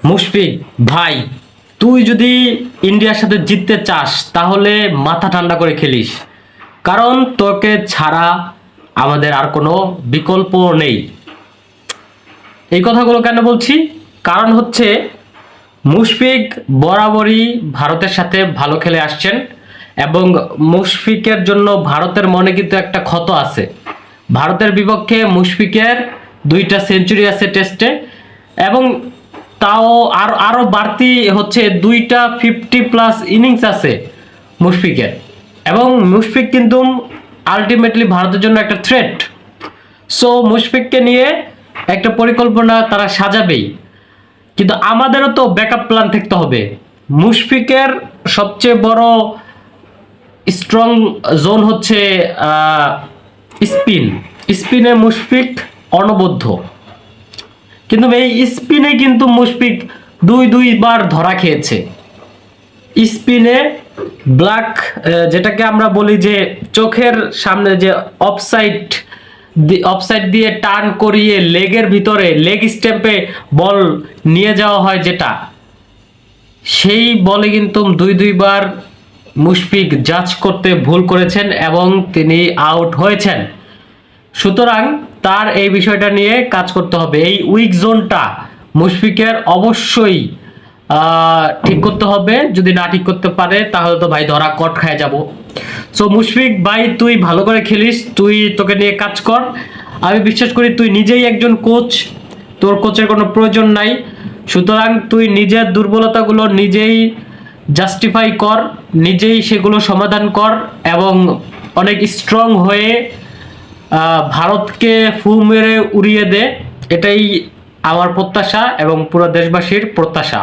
মুশফিক ভাই, তুই যদি ইন্ডিয়ার সাথে জিততে চাস তাহলে মাথা ঠান্ডা করে খেলিস, কারণ তোকে ছাড়া আমাদের আর কোনো বিকল্প নেই। এই কথাগুলো কেন বলছি? কারণ হচ্ছে মুশফিক বরাবরই ভারতের সাথে ভালো খেলে আসছেন এবং মুশফিকের জন্য ভারতের মনে কিন্তু একটা ক্ষত আছে। ভারতের বিপক্ষে মুশফিকের 2টা সেঞ্চুরি আছে টেস্টে, এবং তাও আরো আরো বাড়তি হচ্ছে 2টা 50+ ইনিংস আছে মুশফিকের। এবং মুশফিক কিন্তু আলটিমেটলি ভারতের জন্য একটা থ্রেট। সো মুশফিককে নিয়ে একটা পরিকল্পনা তারা সাজাবেই, কিন্তু আমাদেরও তো ব্যাকআপ প্ল্যান থাকতে হবে। মুশফিকের সবচেয়ে বড় স্ট্রং জোন হচ্ছে স্পিন। স্পিনে মুশফিক অনবদ্য, কিন্তু এই স্পিনে কিন্তু মুশফিক দুইবার ধরা খেয়েছে। স্পিনে ব্ল্যাক, যেটাকে আমরা বলি যে চোখের সামনে যে অফসাইড দিয়ে টার্ন করিয়ে লেগের ভিতরে লেগ স্ট্যাম্পে বল নিয়ে যাওয়া হয়, যেটা সেই বলে কিন্তু দুইবার মুশফিক জাজ করতে ভুল করেছেন এবং তিনি আউট হয়েছেন। সুতরাং তার এই বিষয়টা নিয়ে কাজ করতে হবে। এই উইক জোনটা মুশফিকের অবশ্যই ঠিক করতে হবে। যদি না ঠিক করতে পারে তাহলে তো ভাই ধরা কট খায় যাব। সো মুশফিক ভাই, তুই ভালো করে খেলিস, তোকে নিয়ে কাজ কর। আমি বিশ্বাস করি তুই নিজেই একজন কোচ, তোর কোচের কোনো প্রয়োজন নাই। সুতরাং তুই নিজের দুর্বলতাগুলো নিজেই জাস্টিফাই কর, নিজেই সেগুলো সমাধান কর এবং অনেক স্ট্রং হয়ে ভারতকে ফু মেরে উড়িয়ে দে। এটাই আমার প্রত্যাশা এবং পুরো দেশবাসীর প্রত্যাশা।